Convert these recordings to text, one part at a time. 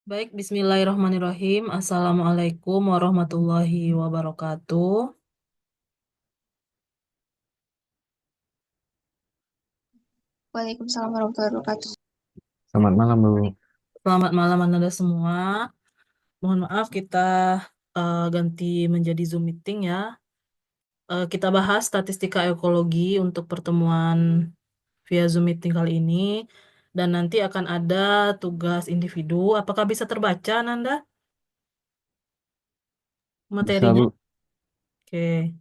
Baik, bismillahirrahmanirrahim. Assalamualaikum warahmatullahi wabarakatuh. Waalaikumsalam warahmatullahi wabarakatuh. Selamat malam, Bu. Selamat malam Anda semua. Mohon maaf kita ganti menjadi Zoom meeting ya. Kita bahas statistika ekologi untuk pertemuan via Zoom meeting kali ini. Dan nanti akan ada tugas individu. Apakah bisa terbaca, Nanda, Bisa, materinya? Bu. Oke.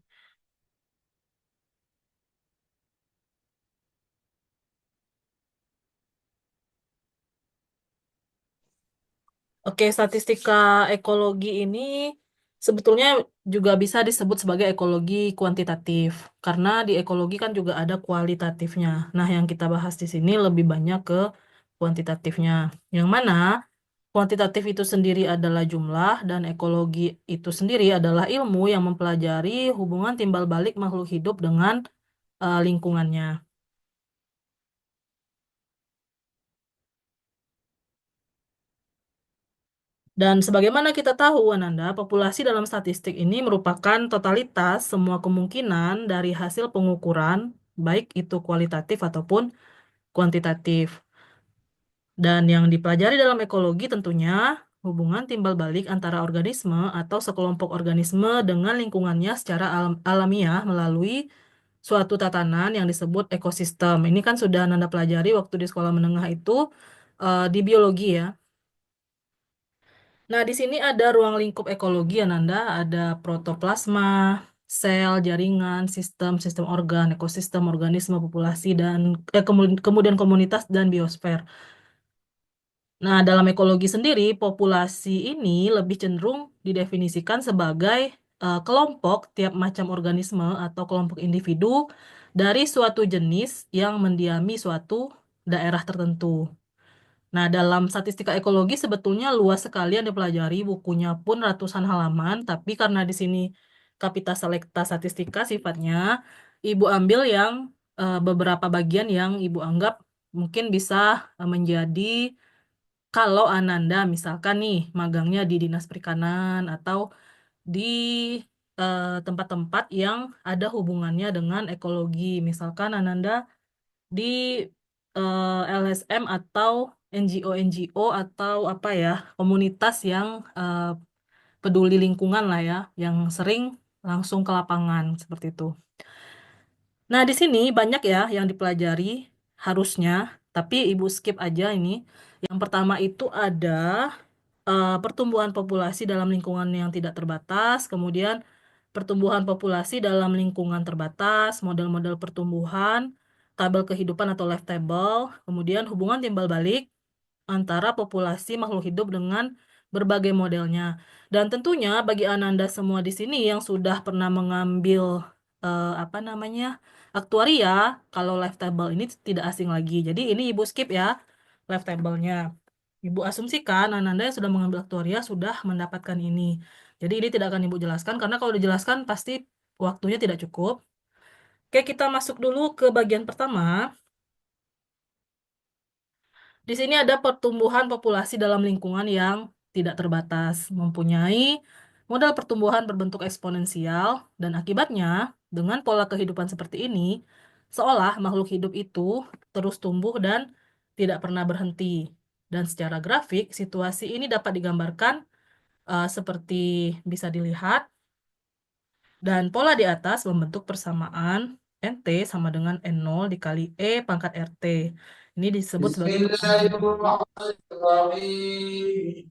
Oke, statistika ekologi ini sebetulnya juga bisa disebut sebagai ekologi kuantitatif, karena di ekologi kan juga ada kualitatifnya. Nah, yang kita bahas di sini lebih banyak ke kuantitatifnya. Yang mana kuantitatif itu sendiri adalah jumlah, dan ekologi itu sendiri adalah ilmu yang mempelajari hubungan timbal balik makhluk hidup dengan lingkungannya. Dan sebagaimana kita tahu, Ananda, populasi dalam statistik ini merupakan totalitas semua kemungkinan dari hasil pengukuran, baik itu kualitatif ataupun kuantitatif. Dan yang dipelajari dalam ekologi tentunya hubungan timbal balik antara organisme atau sekelompok organisme dengan lingkungannya secara alamiah melalui suatu tatanan yang disebut ekosistem. Ini kan sudah Ananda pelajari waktu di sekolah menengah itu di biologi ya. Nah, di sini ada ruang lingkup ekologi, Ananda. Ada protoplasma, sel, jaringan, sistem organ, ekosistem, organisme, populasi, dan kemudian komunitas dan biosfer. Nah, dalam ekologi sendiri, populasi ini lebih cenderung didefinisikan sebagai kelompok tiap macam organisme atau kelompok individu dari suatu jenis yang mendiami suatu daerah tertentu. Nah, dalam statistika ekologi sebetulnya luas sekali yang dipelajari, bukunya pun ratusan halaman, tapi karena di sini Kapita Selekta Statistika sifatnya, Ibu ambil yang beberapa bagian yang Ibu anggap mungkin bisa menjadi kalau Ananda misalkan nih magangnya di Dinas Perikanan atau di tempat-tempat yang ada hubungannya dengan ekologi. Misalkan Ananda di LSM atau NGO atau apa ya, komunitas yang peduli lingkungan lah ya, yang sering langsung ke lapangan seperti itu. Nah, di sini banyak ya yang dipelajari harusnya, tapi Ibu skip aja ini. Yang pertama itu ada pertumbuhan populasi dalam lingkungan yang tidak terbatas, kemudian pertumbuhan populasi dalam lingkungan terbatas, model-model pertumbuhan, tabel kehidupan atau life table, kemudian hubungan timbal balik antara populasi makhluk hidup dengan berbagai modelnya. Dan tentunya bagi Ananda semua di sini yang sudah pernah mengambil apa namanya aktuaria, kalau life table ini tidak asing lagi. Jadi ini Ibu skip ya life table-nya. Ibu asumsikan Ananda yang sudah mengambil aktuaria sudah mendapatkan ini. Jadi ini tidak akan Ibu jelaskan karena kalau dijelaskan pasti waktunya tidak cukup. Oke, kita masuk dulu ke bagian pertama. Di sini ada pertumbuhan populasi dalam lingkungan yang tidak terbatas, mempunyai modal pertumbuhan berbentuk eksponensial, dan akibatnya, dengan pola kehidupan seperti ini, seolah makhluk hidup itu terus tumbuh dan tidak pernah berhenti. Dan secara grafik, situasi ini dapat digambarkan seperti bisa dilihat, dan pola di atas membentuk persamaan NT sama dengan N0 dikali E pangkat RT. Ini disebut sebagai pertumbuhan. Bismillahirrahmanirrahim.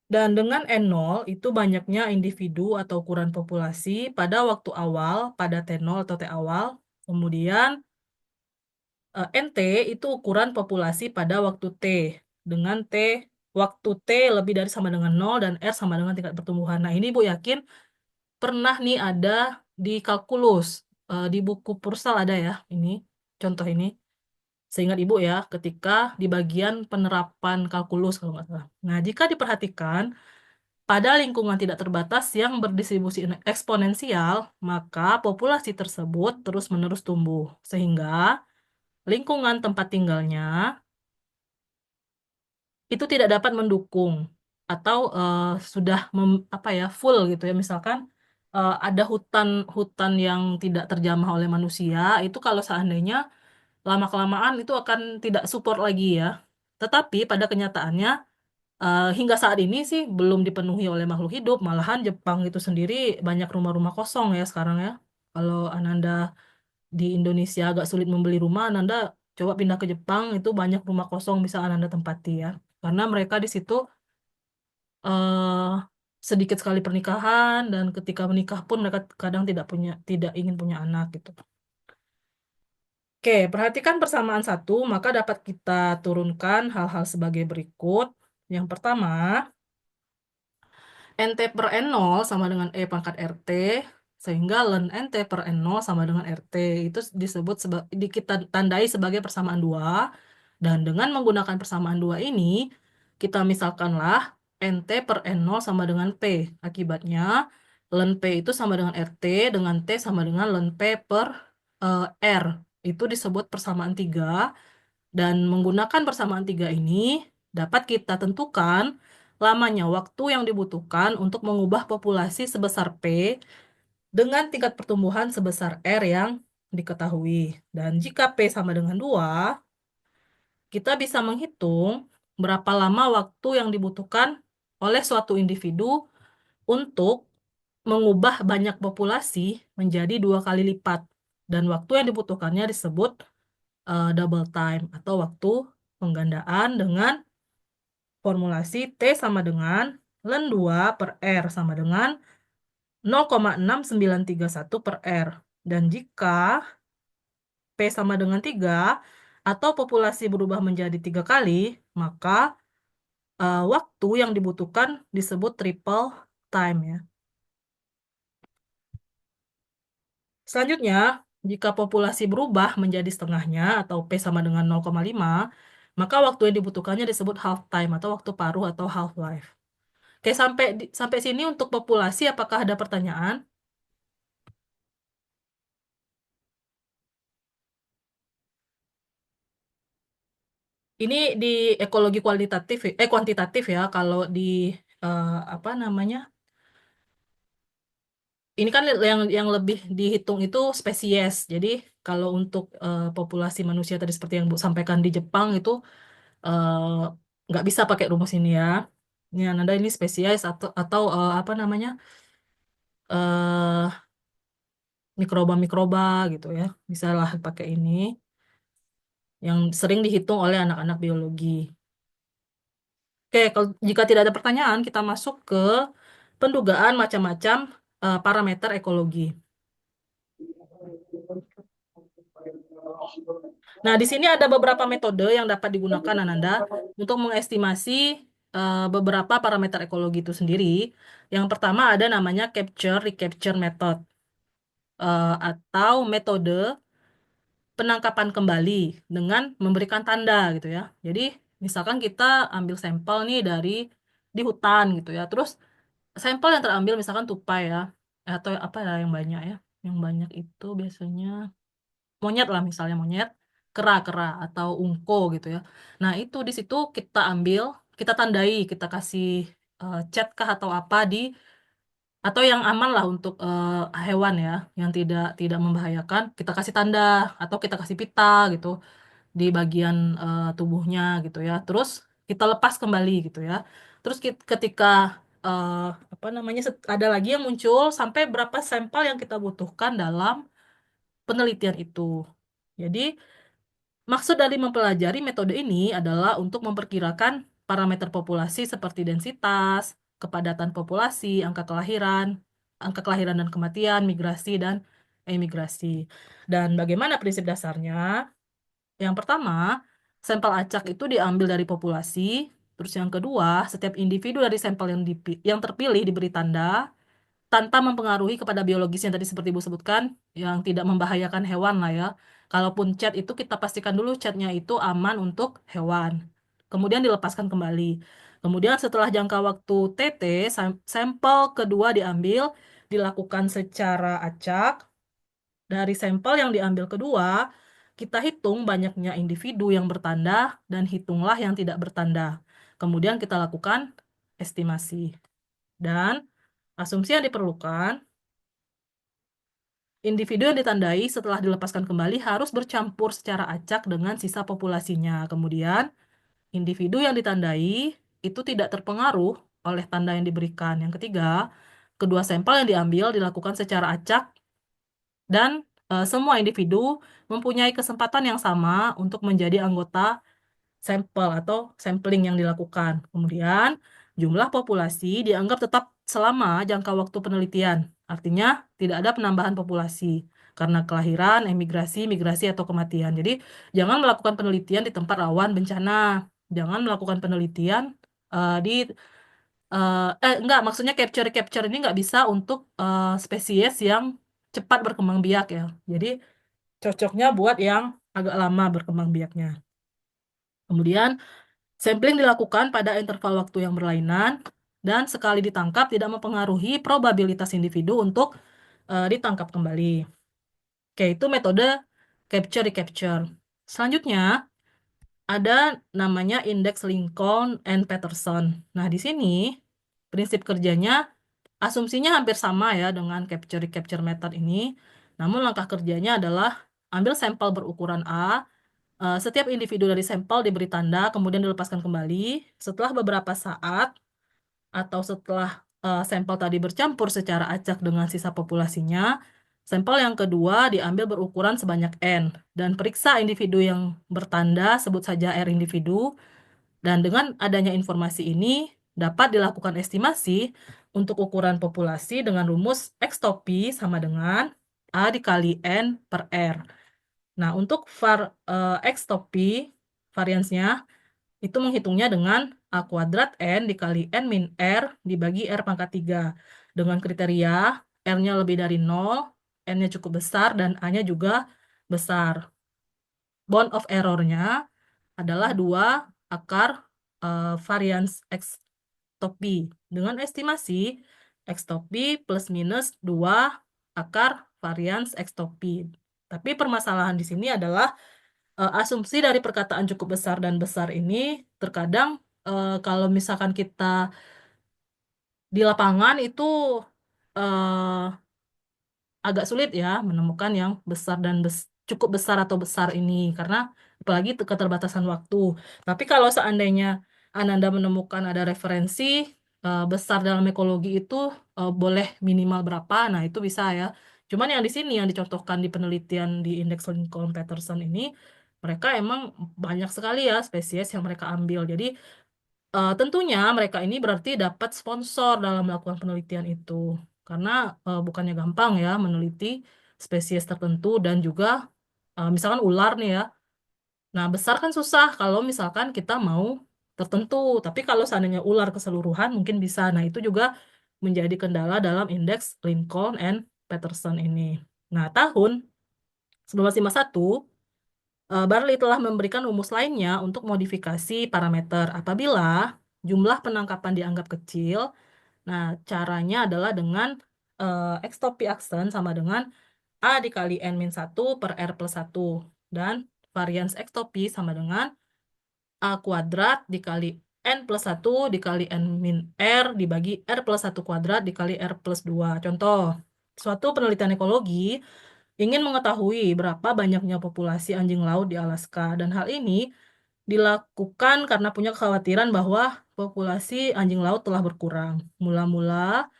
Dan dengan N0 itu banyaknya individu atau ukuran populasi pada waktu awal, pada T0 atau T awal. Kemudian NT itu ukuran populasi pada waktu T. Dengan T, waktu T lebih dari sama dengan 0 dan R sama dengan tingkat pertumbuhan. Nah ini Bu yakin pernah nih ada di kalkulus. Di buku Pursal ada ya ini, contoh ini. Seingat Ibu ya, ketika di bagian penerapan kalkulus kalau nggak salah. Nah jika diperhatikan, pada lingkungan tidak terbatas yang berdistribusi eksponensial, maka populasi tersebut terus-menerus tumbuh, sehingga lingkungan tempat tinggalnya itu tidak dapat mendukung atau sudah apa ya full gitu ya. Misalkan ada hutan hutan yang tidak terjamah oleh manusia, itu kalau seandainya lama-kelamaan itu akan tidak support lagi ya. Tetapi pada kenyataannya hingga saat ini sih belum dipenuhi oleh makhluk hidup. Malahan Jepang itu sendiri banyak rumah-rumah kosong ya sekarang ya. Kalau Ananda di Indonesia agak sulit membeli rumah, Ananda coba pindah ke Jepang, itu banyak rumah kosong bisa Ananda tempati ya. Karena mereka di situ eh sedikit sekali pernikahan dan ketika menikah pun mereka kadang tidak ingin punya anak gitu. Oke, perhatikan persamaan satu, maka dapat kita turunkan hal-hal sebagai berikut. Yang pertama, NT per N0 sama dengan E pangkat RT, sehingga ln NT per N0 sama dengan RT. Itu disebut kita tandai sebagai persamaan dua. Dan dengan menggunakan persamaan dua ini, kita misalkanlah NT per N0 sama dengan P. Akibatnya, ln P itu sama dengan RT, dengan T sama dengan ln P per R. Itu disebut persamaan tiga. Dan menggunakan persamaan tiga ini, dapat kita tentukan lamanya waktu yang dibutuhkan untuk mengubah populasi sebesar P dengan tingkat pertumbuhan sebesar R yang diketahui. Dan jika P sama dengan 2, kita bisa menghitung berapa lama waktu yang dibutuhkan oleh suatu individu untuk mengubah banyak populasi menjadi dua kali lipat. Dan waktu yang dibutuhkannya disebut double time atau waktu penggandaan dengan formulasi T sama dengan ln 2 per R sama dengan 0,6931 per R. Dan jika P sama dengan 3 atau populasi berubah menjadi 3 kali, maka waktu yang dibutuhkan disebut triple time ya. Selanjutnya, jika populasi berubah menjadi setengahnya atau P sama dengan 0,5, maka waktu yang dibutuhkannya disebut half time atau waktu paruh atau half life. Oke, sampai sini untuk populasi apakah ada pertanyaan? Ini di ekologi kuantitatif ya. Kalau di eh, apa namanya? Ini kan yang lebih dihitung itu spesies. Jadi kalau untuk populasi manusia tadi seperti yang Bu sampaikan di Jepang itu eh, nggak bisa pakai rumus ini ya. Ini Anda ini spesies atau apa namanya eh mikroba-mikroba gitu ya. Bisalah pakai ini yang sering dihitung oleh anak-anak biologi. Oke, kalau jika tidak ada pertanyaan, kita masuk ke pendugaan macam-macam parameter ekologi. Nah, di sini ada beberapa metode yang dapat digunakan Ananda untuk mengestimasi beberapa parameter ekologi itu sendiri. Yang pertama ada namanya capture recapture method atau metode penangkapan kembali dengan memberikan tanda gitu ya. Jadi, misalkan kita ambil sampel nih di hutan gitu ya. Terus sampel yang terambil misalkan tupai ya atau apa ya yang banyak ya. Yang banyak itu biasanya monyet lah misalnya monyet, kera-kera atau ungko gitu ya. Nah, itu di situ kita ambil, kita tandai, kita kasih cat kah atau apa atau yang aman lah untuk hewan ya, yang tidak tidak membahayakan, kita kasih tanda atau kita kasih pita gitu di bagian tubuhnya gitu ya. Terus kita lepas kembali gitu ya. Terus ketika eh, apa namanya ada lagi yang muncul sampai berapa sampel yang kita butuhkan dalam penelitian itu. Jadi maksud dari mempelajari metode ini adalah untuk memperkirakan parameter populasi seperti densitas, kepadatan populasi, angka kelahiran dan kematian, migrasi dan emigrasi. Dan bagaimana prinsip dasarnya? Yang pertama, sampel acak itu diambil dari populasi. Terus yang kedua, setiap individu dari sampel yang terpilih diberi tanda tanpa mempengaruhi kepada biologis yang tadi seperti Ibu sebutkan, yang tidak membahayakan hewan lah ya. Kalaupun cat itu kita pastikan dulu catnya itu aman untuk hewan. Kemudian dilepaskan kembali. Kemudian setelah jangka waktu TT, sampel kedua diambil, dilakukan secara acak. Dari sampel yang diambil kedua, kita hitung banyaknya individu yang bertanda dan hitunglah yang tidak bertanda. Kemudian kita lakukan estimasi. Dan asumsi yang diperlukan, individu yang ditandai setelah dilepaskan kembali harus bercampur secara acak dengan sisa populasinya. Kemudian, individu yang ditandai itu tidak terpengaruh oleh tanda yang diberikan. Yang ketiga, kedua sampel yang diambil dilakukan secara acak dan semua individu mempunyai kesempatan yang sama untuk menjadi anggota sampel atau sampling yang dilakukan. Kemudian, jumlah populasi dianggap tetap selama jangka waktu penelitian. Artinya, tidak ada penambahan populasi karena kelahiran, emigrasi, migrasi, atau kematian. Jadi, jangan melakukan penelitian di tempat rawan bencana. Jangan melakukan penelitian di enggak, maksudnya capture ini nggak bisa untuk spesies yang cepat berkembang biak ya. Jadi, cocoknya buat yang agak lama berkembang biaknya. Kemudian, sampling dilakukan pada interval waktu yang berlainan dan sekali ditangkap tidak mempengaruhi probabilitas individu untuk ditangkap kembali. Oke, itu metode capture recapture. Selanjutnya ada namanya indeks Lincoln and Peterson. Nah, di sini prinsip kerjanya asumsinya hampir sama ya dengan capture recapture method ini. Namun langkah kerjanya adalah ambil sampel berukuran A. Setiap individu dari sampel diberi tanda, kemudian dilepaskan kembali. Setelah beberapa saat atau setelah sampel tadi bercampur secara acak dengan sisa populasinya, sampel yang kedua diambil berukuran sebanyak N dan periksa individu yang bertanda, sebut saja R individu. Dan dengan adanya informasi ini, dapat dilakukan estimasi untuk ukuran populasi dengan rumus ekstopi sama dengan A dikali N per R. Nah, untuk ekstopi, variansnya, itu menghitungnya dengan A kuadrat N dikali N min R dibagi R pangkat 3. Dengan kriteria R-nya lebih dari 0, N-nya cukup besar, dan A-nya juga besar. Bound of error-nya adalah 2 akar varians ekstopi. Dengan estimasi, ekstopi plus minus 2 akar varians ekstopi. Tapi permasalahan di sini adalah asumsi dari perkataan cukup besar dan besar ini terkadang kalau misalkan kita di lapangan itu eh, agak sulit ya menemukan yang besar dan cukup besar atau besar ini karena apalagi keterbatasan waktu. Tapi kalau seandainya Ananda menemukan ada referensi besar dalam ekologi itu boleh minimal berapa, nah itu bisa ya. Cuman yang di sini yang dicontohkan di penelitian di indeks Lincoln Peterson ini, mereka emang banyak sekali ya spesies yang mereka ambil. Jadi tentunya mereka ini berarti dapat sponsor dalam melakukan penelitian itu. Karena bukannya gampang ya meneliti spesies tertentu dan juga misalkan ular nih ya. Nah, besar kan susah kalau misalkan kita mau tertentu. Tapi kalau seandainya ular keseluruhan mungkin bisa. Nah, itu juga menjadi kendala dalam indeks Lincoln and Peterson ini. Nah, tahun 1951 Barley telah memberikan rumus lainnya untuk modifikasi parameter. Apabila jumlah penangkapan dianggap kecil, nah caranya adalah dengan ekstopi aksen sama dengan A dikali N-1 per R plus 1. Dan varians ekstopi sama dengan A kuadrat dikali N plus 1 dikali N min R dibagi R plus 1 kuadrat dikali R plus 2. Contoh, suatu penelitian ekologi ingin mengetahui berapa banyaknya populasi anjing laut di Alaska. Dan hal ini dilakukan karena punya kekhawatiran bahwa populasi anjing laut telah berkurang. Mula-mula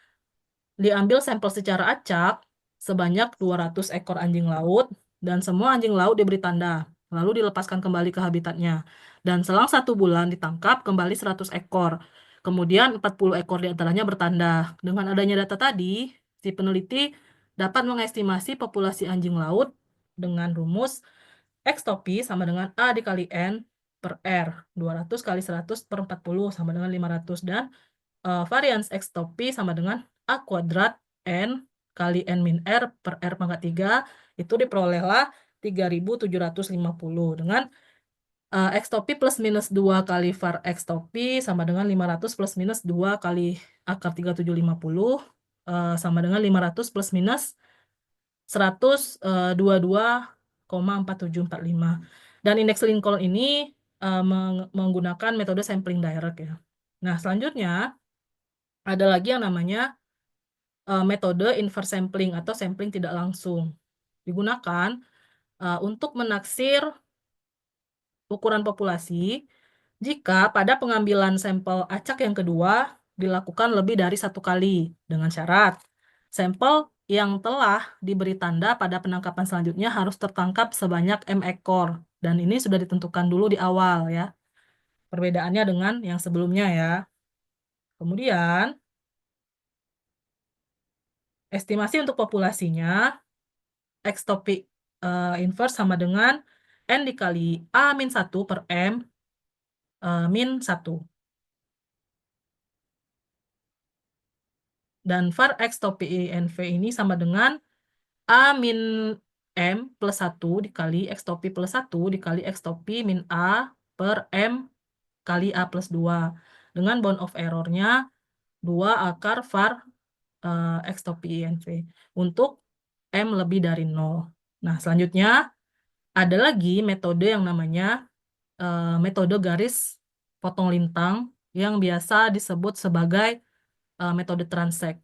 diambil sampel secara acak sebanyak 200 ekor anjing laut dan semua anjing laut diberi tanda, lalu dilepaskan kembali ke habitatnya. Dan selang 1 bulan ditangkap kembali 100 ekor. Kemudian 40 ekor diantaranya bertanda. Dengan adanya data tadi, si peneliti dapat mengestimasi populasi anjing laut dengan rumus X-topi sama dengan A dikali N per R. 200 kali 100 per 40 sama dengan 500. Dan varians X-topi sama dengan A kuadrat N kali N min R per R pangkat 3. Itu diperolehlah 3.750. Dengan X-topi plus minus 2 kali var X-topi sama dengan 500 plus minus 2 kali akar 3750 sama dengan 500 plus minus 122,4745. Dan indeks Lincoln ini menggunakan metode sampling direct ya. Nah, selanjutnya ada lagi yang namanya metode inverse sampling atau sampling tidak langsung. Digunakan untuk menaksir ukuran populasi jika pada pengambilan sampel acak yang kedua dilakukan lebih dari satu kali dengan syarat sampel yang telah diberi tanda pada penangkapan selanjutnya harus tertangkap sebanyak M ekor dan ini sudah ditentukan dulu di awal ya. Perbedaannya dengan yang sebelumnya ya. Kemudian estimasi untuk populasinya X topik inverse sama dengan N dikali A min 1 per M min 1. Dan var X topi INV ini sama dengan A min M plus 1 dikali X topi plus 1 dikali X topi min A per M kali A plus 2. Dengan bound of error-nya 2 akar var X topi INV. Untuk M lebih dari 0. Nah, selanjutnya ada lagi metode yang namanya metode garis potong lintang yang biasa disebut sebagai metode transect.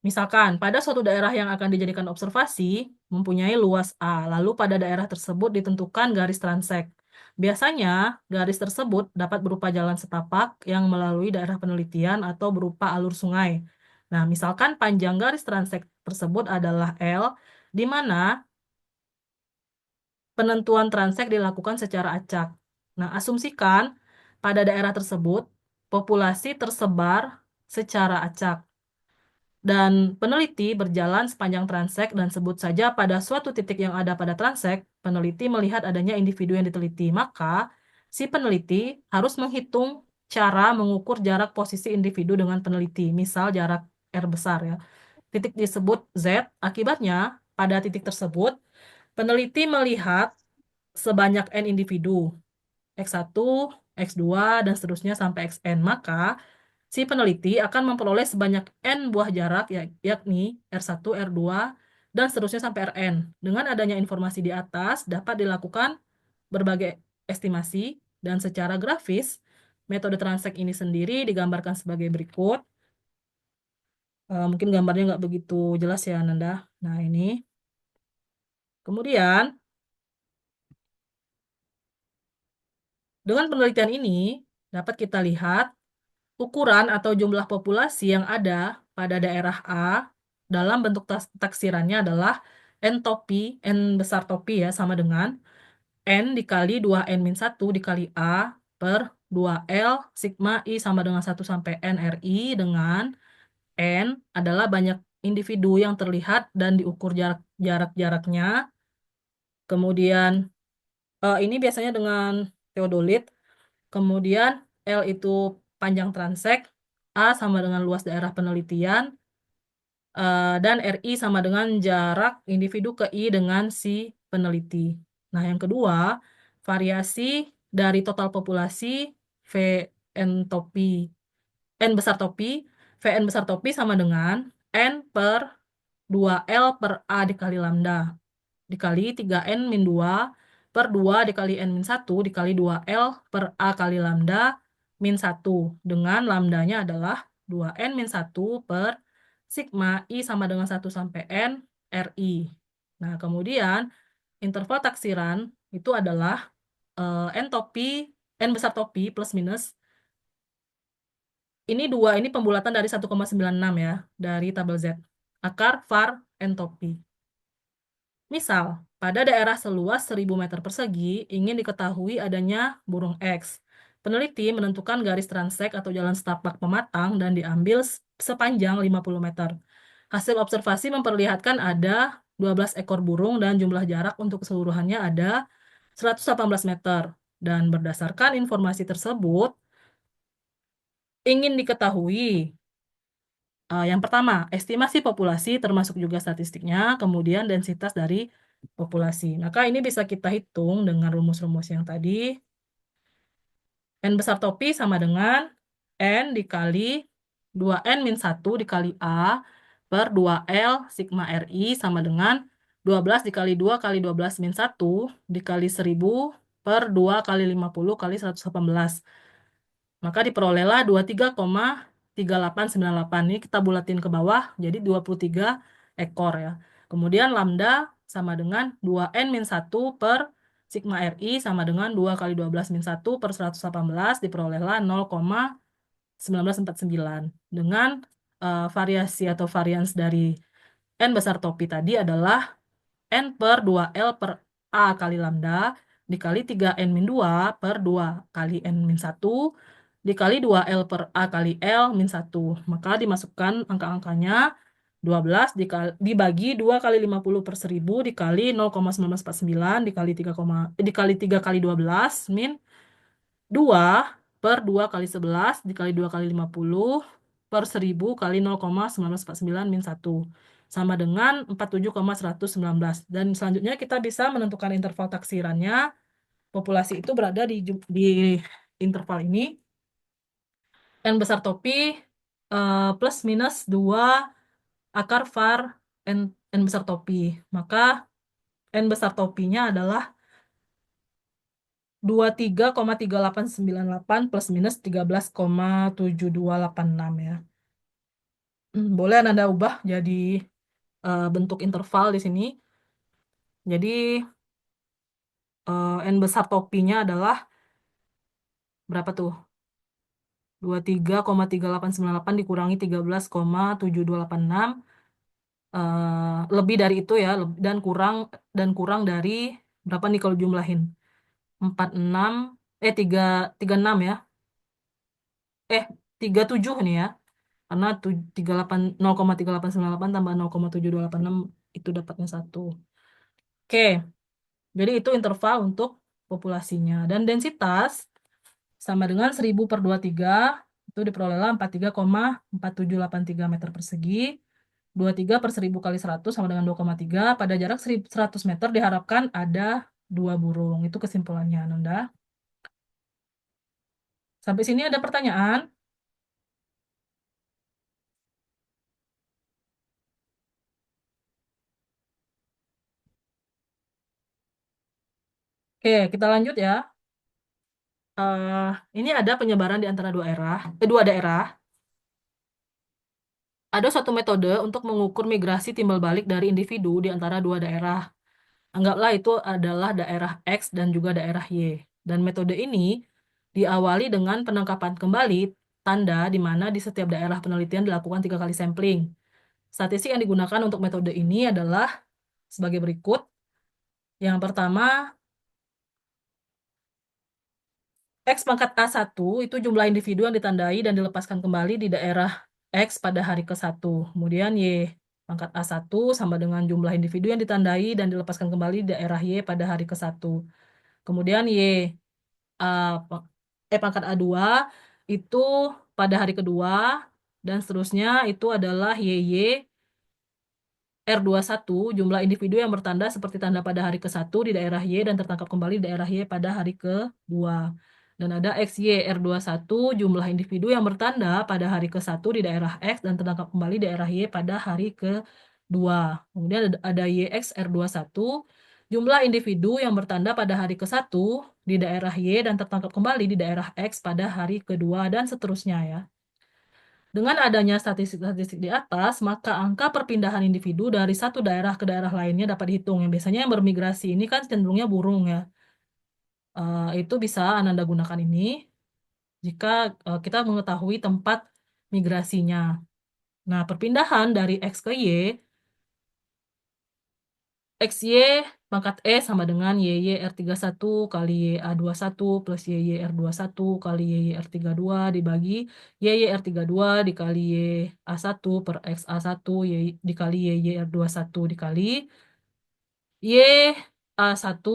Misalkan, pada suatu daerah yang akan dijadikan observasi mempunyai luas A, lalu pada daerah tersebut ditentukan garis transek. Biasanya, garis tersebut dapat berupa jalan setapak yang melalui daerah penelitian atau berupa alur sungai. Nah, misalkan panjang garis transek tersebut adalah L, di mana penentuan transek dilakukan secara acak. Nah, asumsikan pada daerah tersebut populasi tersebar secara acak. Dan peneliti berjalan sepanjang transek dan sebut saja pada suatu titik yang ada pada transek, peneliti melihat adanya individu yang diteliti. Maka, si peneliti harus menghitung cara mengukur jarak posisi individu dengan peneliti. Misal jarak R besar ya. Titik disebut Z, akibatnya pada titik tersebut, peneliti melihat sebanyak N individu. X1, X2, dan seterusnya sampai Xn. Maka, si peneliti akan memperoleh sebanyak N buah jarak, yakni R1, R2, dan seterusnya sampai Rn. Dengan adanya informasi di atas, dapat dilakukan berbagai estimasi, dan secara grafis, metode transek ini sendiri digambarkan sebagai berikut. Mungkin gambarnya nggak begitu jelas ya, Nanda. Nah, ini. Kemudian, dengan penelitian ini, dapat kita lihat ukuran atau jumlah populasi yang ada pada daerah A dalam bentuk taksirannya adalah N topi, N besar topi ya, sama dengan N dikali 2N-1 dikali A per 2L sigma I sama dengan 1 sampai N RI dengan N adalah banyak individu yang terlihat dan diukur jarak-jaraknya. Kemudian ini biasanya dengan teodolit. Kemudian L itu panjang transek, A sama dengan luas daerah penelitian, dan RI sama dengan jarak individu ke I dengan si peneliti. Nah, yang kedua, variasi dari total populasi VN topi, N besar topi, VN besar topi sama dengan N per 2L per A dikali lambda dikali 3N min 2 per 2 dikali N min 1 dikali 2L per A kali lambda min 1 dengan lambdanya adalah 2N min 1 per sigma I sama dengan 1 sampai N RI. Nah, kemudian interval taksiran itu adalah N topi, N besar topi plus minus. Ini dua, ini pembulatan dari 1,96 ya, dari tabel Z. Akar var N topi. Misal, pada daerah seluas 1000 meter persegi ingin diketahui adanya burung X. Peneliti menentukan garis transek atau jalan setapak pematang dan diambil sepanjang 50 meter. Hasil observasi memperlihatkan ada 12 ekor burung dan jumlah jarak untuk keseluruhannya ada 118 meter. Dan berdasarkan informasi tersebut, ingin diketahui yang pertama, estimasi populasi termasuk juga statistiknya, kemudian densitas dari populasi. Maka ini bisa kita hitung dengan rumus-rumus yang tadi. N besar topi sama dengan N dikali 2N min 1 dikali A per 2L sigma RI sama dengan 12 dikali 2 kali 12 min 1 dikali 1000 per 2 kali 50 kali 118. Maka diperolehlah 23,3898. Ini kita bulatin ke bawah, jadi 23 ekor ya. Kemudian lambda sama dengan 2N-1 per sigma RI sama dengan 2 kali 12 min 1 per 118 diperolehlah 0,1949. Dengan variasi atau varians dari N besar topi tadi adalah N per 2L per A kali lambda dikali 3N-2 per 2 kali N-1 dikali 2L per A kali L min 1. Maka dimasukkan angka-angkanya 12 dibagi 2 kali 50 per 1000 dikali 0,1949 dikali 3 kali 12 min 2 per 2 kali 11 dikali 2 kali 50 per 1000 kali 0,1949 min 1 sama dengan 47,119. Dan selanjutnya kita bisa menentukan interval taksirannya. Populasi itu berada di interval ini. N besar topi plus minus 2 akar var N besar topi. Maka N besar topinya adalah 23,3898 plus minus 13,7286 ya. Boleh Anda ubah jadi bentuk interval di sini. Jadi N besar topinya adalah berapa tuh? 23,3898 dikurangi 13,7286 lebih dari itu ya dan kurang dari berapa nih kalau jumlahin? 46 36 ya. 37 nih ya. Karena 0,3898 tambah 0,7286 itu dapatnya 1. Oke, jadi itu interval untuk populasinya. Dan densitas sama dengan 1000 per 23 itu diperolehlah 43,4783 meter persegi. 23 per 1000 kali 100 sama dengan 2,3. Pada jarak 100 meter diharapkan ada 2 burung. Itu kesimpulannya, Nanda. Sampai sini ada pertanyaan? Oke, kita lanjut ya. Eh, ini ada penyebaran di antara dua daerah. Ada suatu metode untuk mengukur migrasi timbal balik dari individu di antara dua daerah. Anggaplah itu adalah daerah X dan juga daerah Y. Dan metode ini diawali dengan penangkapan kembali tanda di mana di setiap daerah penelitian dilakukan 3 kali sampling. Statistik yang digunakan untuk metode ini adalah sebagai berikut. Yang pertama, X pangkat A1 itu jumlah individu yang ditandai dan dilepaskan kembali di daerah X pada hari ke-1. Kemudian Y pangkat A1 sama dengan jumlah individu yang ditandai dan dilepaskan kembali di daerah Y pada hari ke-1. Kemudian pangkat A2 itu pada hari kedua dan seterusnya itu adalah YY R21 jumlah individu yang bertanda seperti tanda pada hari ke-1 di daerah Y dan tertangkap kembali di daerah Y pada hari ke-2. Dan ada XY R21 jumlah individu yang bertanda pada hari ke-1 di daerah X dan tertangkap kembali di daerah Y pada hari ke-2. Kemudian ada YX R21 jumlah individu yang bertanda pada hari ke-1 di daerah Y dan tertangkap kembali di daerah X pada hari kedua dan seterusnya ya. Dengan adanya statistik-statistik di atas, maka angka perpindahan individu dari satu daerah ke daerah lainnya dapat dihitung. Yang biasanya yang bermigrasi ini kan cenderungnya burung ya. Itu bisa Ananda gunakan ini jika kita mengetahui tempat migrasinya. Nah, perpindahan dari X ke Y, XY pangkat E sama dengan YY R31 kali YA21 plus YY R21 kali YY R32 dibagi YY R32 dikali YA1 per XA1 dikali YY R21 dikali YA1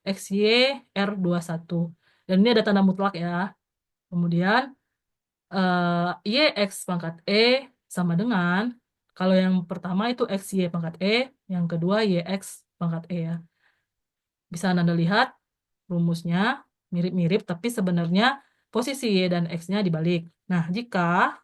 XY R21. Dan ini ada tanda mutlak ya. Kemudian YX pangkat E sama dengan, kalau yang pertama itu XY pangkat E, yang kedua YX pangkat E ya. Bisa Anda lihat rumusnya mirip-mirip, tapi sebenarnya posisi Y dan X-nya dibalik. Nah, jika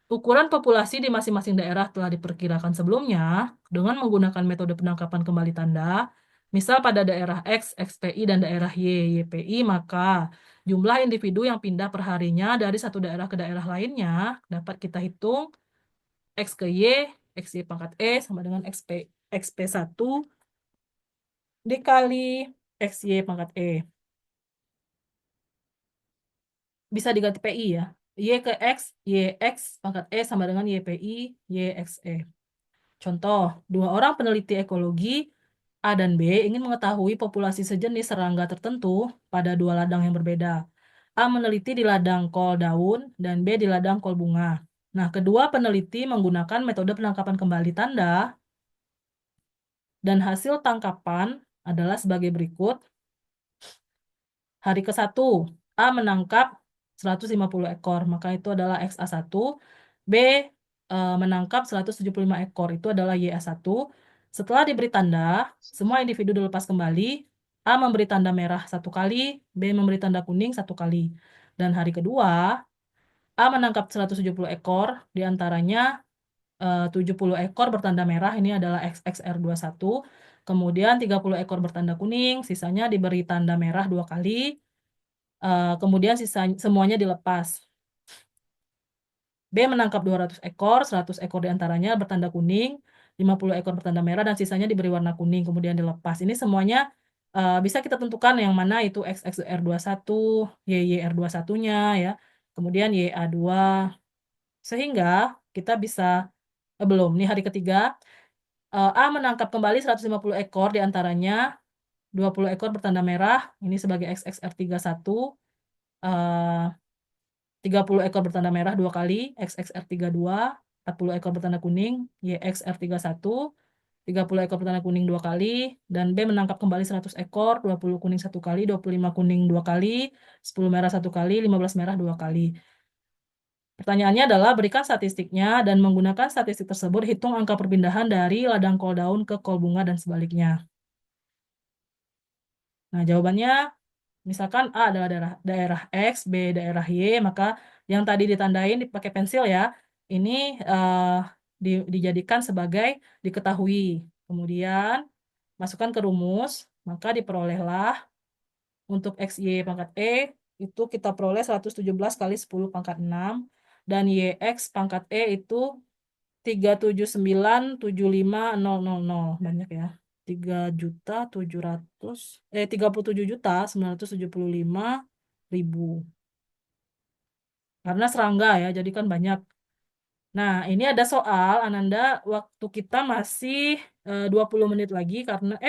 ukuran populasi di masing-masing daerah telah diperkirakan sebelumnya dengan menggunakan metode penangkapan kembali tanda. Misal pada daerah X, XPI, dan daerah Y, YPI, maka jumlah individu yang pindah per harinya dari satu daerah ke daerah lainnya dapat kita hitung X ke Y, XY pangkat E sama dengan XP1 dikali XY pangkat E. Bisa diganti PI ya. Y ke X, YX pangkat E sama dengan YPI, YXE. Contoh, dua orang peneliti ekologi A dan B ingin mengetahui populasi sejenis serangga tertentu pada dua ladang yang berbeda. A meneliti di ladang kol daun dan B di ladang kol bunga. Nah, kedua peneliti menggunakan metode penangkapan kembali tanda dan hasil tangkapan adalah sebagai berikut. Hari ke-1, A menangkap 150 ekor, maka itu adalah XA1. B menangkap 175 ekor, itu adalah YA1. Setelah diberi tanda, semua individu dilepas kembali. A memberi tanda merah satu kali, B memberi tanda kuning satu kali. Dan hari kedua, A menangkap 170 ekor, diantaranya 70 ekor bertanda merah, ini adalah XXR21. Kemudian 30 ekor bertanda kuning, sisanya diberi tanda merah dua kali. Kemudian sisa semuanya dilepas. B menangkap 200 ekor, 100 ekor diantaranya bertanda kuning, 50 ekor bertanda merah, dan sisanya diberi warna kuning, kemudian dilepas. Ini semuanya bisa kita tentukan yang mana itu XXR21, YYR21-nya, ya. Kemudian YA2. Sehingga kita bisa, belum, ini hari ketiga, A menangkap kembali 150 ekor diantaranya 20 ekor bertanda merah, ini sebagai XXR31, 30 ekor bertanda merah dua kali, XXR32, 40 ekor bertanda kuning, YXR31, 30 ekor bertanda kuning dua kali, dan B menangkap kembali 100 ekor, 20 kuning satu kali, 25 kuning dua kali, 10 merah satu kali, 15 merah dua kali. Pertanyaannya adalah berikan statistiknya dan menggunakan statistik tersebut hitung angka perpindahan dari ladang kol daun ke kol bunga dan sebaliknya. Nah, jawabannya misalkan A adalah daerah X, B daerah Y, maka yang tadi ditandain dipakai pensil ya, ini dijadikan sebagai diketahui. Kemudian masukkan ke rumus, maka diperolehlah untuk XY pangkat E itu kita peroleh 117 kali 10 pangkat 6 dan YX pangkat E itu 379.75000. Banyak ya. 37.975.000. Karena serangga ya, jadi kan banyak. Nah, ini ada soal Ananda, waktu kita masih 20 menit lagi karena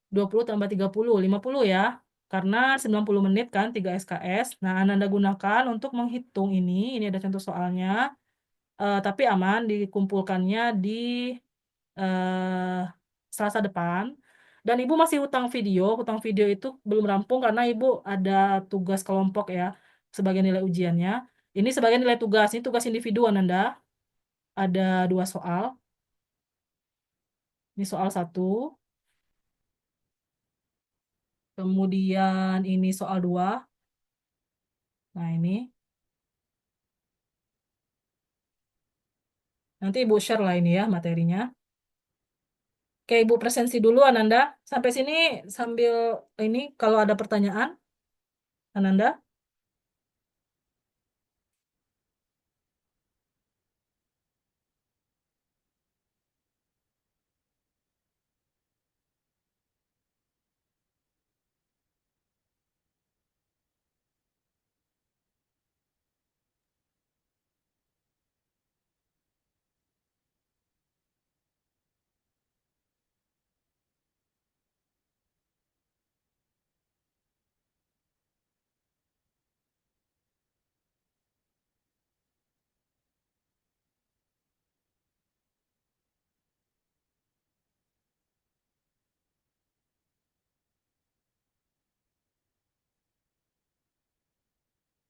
20 tambah 30 50 ya. Karena 90 menit kan 3 SKS. Nah, Ananda gunakan untuk menghitung ini. Ini ada contoh soalnya. Tapi aman dikumpulkannya di eh, Selasa depan. Dan Ibu masih hutang video. Hutang video itu belum rampung karena Ibu ada tugas kelompok ya sebagai nilai ujiannya. Ini sebagai nilai tugas. Ini tugas individu Ananda. Ada dua soal. Ini soal satu. Kemudian ini soal dua. Nah ini. Nanti Ibu share lah ini ya materinya. Oke, Ibu presensi dulu Ananda. Sampai sini sambil ini kalau ada pertanyaan, Ananda.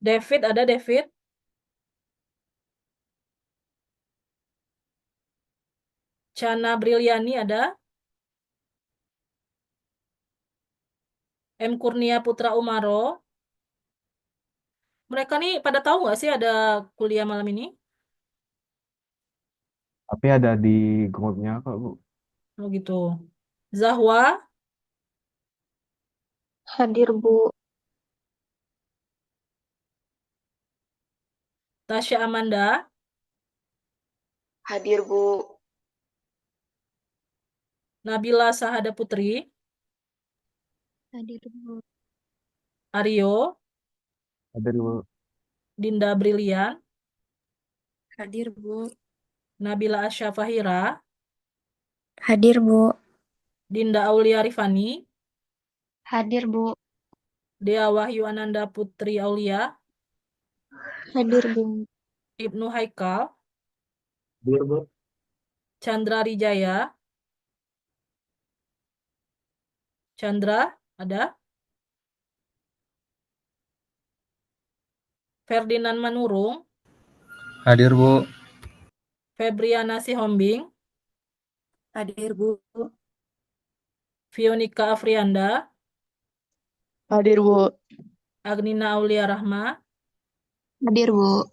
David ada David. Chana Briliani ada. M. Kurnia Putra Umaro. Mereka nih pada tahu nggak sih ada kuliah malam ini? Tapi ada di grupnya kok, Bu. Oh gitu. Zahwa, Hadir, Bu. Tasya Amanda, Hadir, Bu. Nabila Sahada Putri, Hadir, Bu. Aryo, Ada, Bu. Dinda Brilian, Hadir, Bu. Nabila Asya Fahira, Hadir, Bu. Dinda Aulia Rifani, Hadir, Bu. Dea Wahyu Ananda Putri Aulia, Hadir, Bu. Ibnu Haikal, Hadir, Bu. Chandra Rijaya, Chandra, ada, Ferdinand Manurung, Hadir, Bu. Febriana Sihombing, Hadir, Bu. Fionika Afrianda, Hadir, Bu. Agnina Aulia Rahma, Hadir, Bu.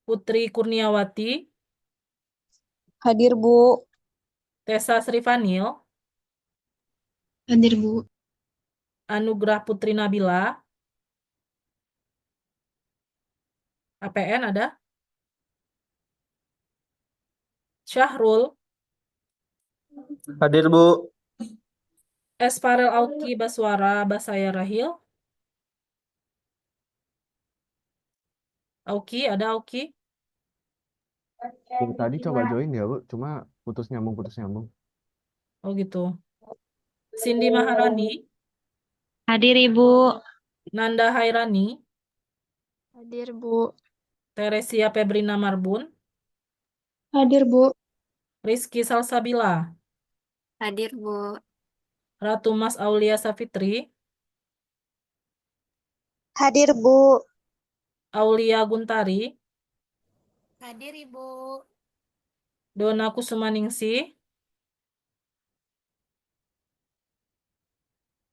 Putri Kurniawati, Hadir, Bu. Tessa Srifanil, Hadir, Bu. Anugrah Putri Nabila, APN ada, Syahrul, Hadir, Bu. Esfarel Auki Baswara Basaya Rahil, Auki, ada Auki, Dari tadi coba join ya, Bu. Cuma putus nyambung, putus nyambung. oh gitu. Cindy Maharani, Hadir, Ibu. Nanda Hairani, Hadir, Bu. Teresia Febrina Marbun, Hadir, Bu. Rizky Salsabila, Hadir, Bu. Ratu Mas Aulia Safitri, Hadir, Bu. Aulia Guntari, Hadir, Ibu. Dona Kusumaningsih,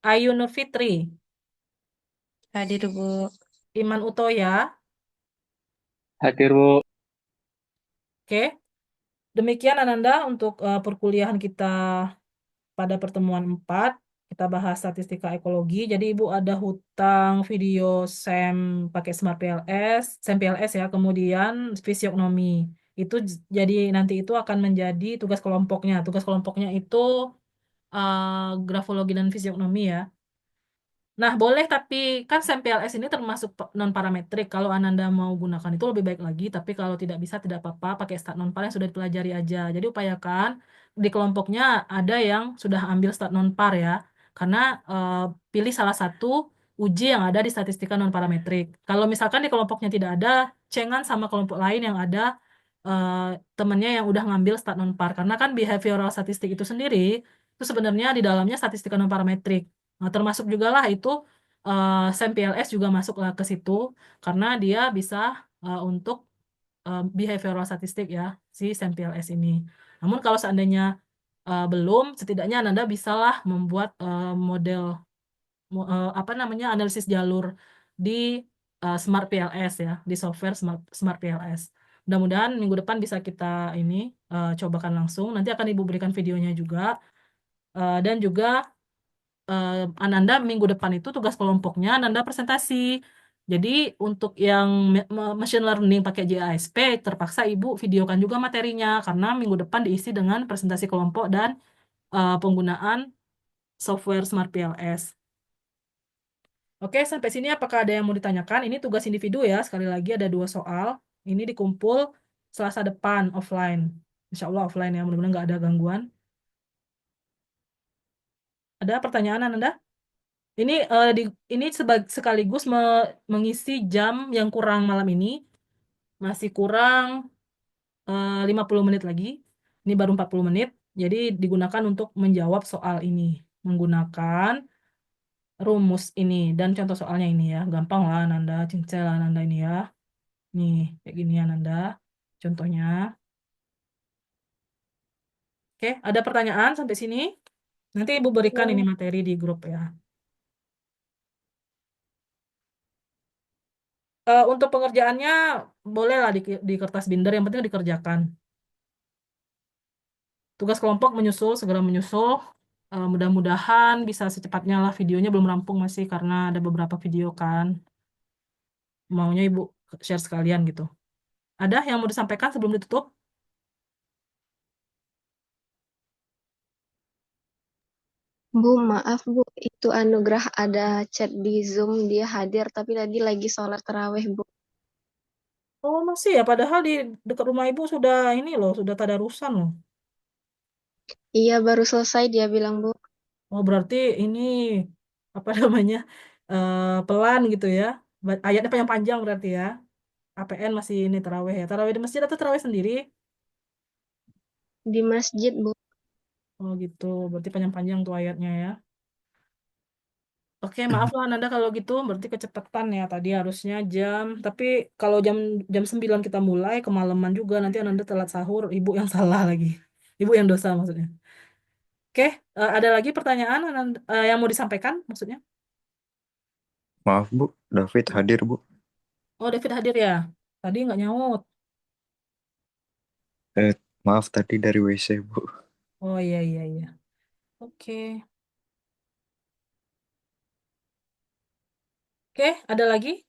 Ayu Nurfitri, Hadir, Bu. Iman Utoya. Hadir, Bu. Oke, demikian Ananda untuk perkuliahan kita pada pertemuan 4. Kita bahas statistika ekologi. Jadi Ibu ada hutang video SEM pakai Smart PLS, SEM PLS ya, kemudian fisiognomi. Itu jadi nanti itu akan menjadi tugas kelompoknya. Tugas kelompoknya itu grafologi dan fisiognomi ya. Nah, boleh tapi kan SEM-PLS ini termasuk non-parametrik. Kalau Ananda mau gunakan itu lebih baik lagi, tapi kalau tidak bisa tidak apa-apa pakai stat non-par yang sudah dipelajari aja. Jadi upayakan di kelompoknya ada yang sudah ambil stat non-par ya. Karena eh, pilih salah satu uji yang ada di statistika non-parametrik. Kalau misalkan di kelompoknya tidak ada, cengan sama kelompok lain yang ada eh, temennya yang udah ngambil stat non-par. Karena kan behavioral statistik itu sendiri, itu sebenarnya di dalamnya statistika non-parametrik. Nah, termasuk juga lah itu SEM PLS juga masuklah ke situ karena dia bisa untuk behavioral statistik ya si SEM PLS ini. Namun kalau seandainya belum, setidaknya Anda bisalah membuat model apa namanya analisis jalur di Smart PLS ya, di software Smart PLS. Mudah-mudahan minggu depan bisa kita ini cobakan langsung. Nanti akan Ibu berikan videonya juga. Dan juga Ananda minggu depan itu tugas kelompoknya Ananda presentasi. Jadi untuk yang machine learning pakai JASP terpaksa Ibu videokan juga materinya karena minggu depan diisi dengan presentasi kelompok dan penggunaan software Smart PLS. Oke, sampai sini apakah ada yang mau ditanyakan? Ini tugas individu ya, sekali lagi ada 2 soal. Ini dikumpul Selasa depan offline. Insya Allah offline ya, mudah-mudahan nggak ada gangguan. Ada pertanyaan Ananda? Ini ini sekaligus mengisi jam yang kurang malam ini. Masih kurang 50 menit lagi. Ini baru 40 menit. Jadi digunakan untuk menjawab soal ini. Menggunakan rumus ini. Dan contoh soalnya ini ya. Gampang lah Nanda. Cincel lah Nanda ini ya. Nih, kayak gini ya Nanda. Contohnya. Oke, ada pertanyaan sampai sini? Nanti Ibu berikan ini materi di grup ya. Untuk pengerjaannya bolehlah di kertas binder, yang penting dikerjakan. Tugas kelompok menyusul, segera menyusul. Mudah-mudahan bisa secepatnya lah, videonya belum rampung masih karena ada beberapa video kan. Maunya Ibu share sekalian gitu. Ada yang mau disampaikan sebelum ditutup? Bu, maaf Bu, itu Anugrah ada chat di Zoom, dia hadir, tapi tadi lagi sholat tarawih Bu. Oh masih ya, padahal di dekat rumah Ibu sudah ini loh, sudah tadarusan loh. Iya, baru selesai dia bilang Bu. Oh berarti ini apa namanya pelan gitu ya. Ayatnya panjang-panjang berarti ya. APN masih ini tarawih ya. Tarawih di masjid atau tarawih sendiri? Di masjid Bu. Oh gitu, berarti panjang-panjang tuh ayatnya ya. Oke, maaf lah Nanda kalau gitu, berarti kecepatan ya tadi harusnya jam. Tapi kalau jam jam 9 kita mulai, kemalaman juga nanti Nanda telat sahur, ibu yang salah lagi. Ibu yang dosa maksudnya. Oke, ada lagi pertanyaan yang mau disampaikan maksudnya? Maaf Bu, David hadir Bu. Oh, David hadir ya. Tadi nggak nyaut. Eh, maaf tadi dari WC Bu. Oh iya iya iya. Oke. Oke, ada lagi?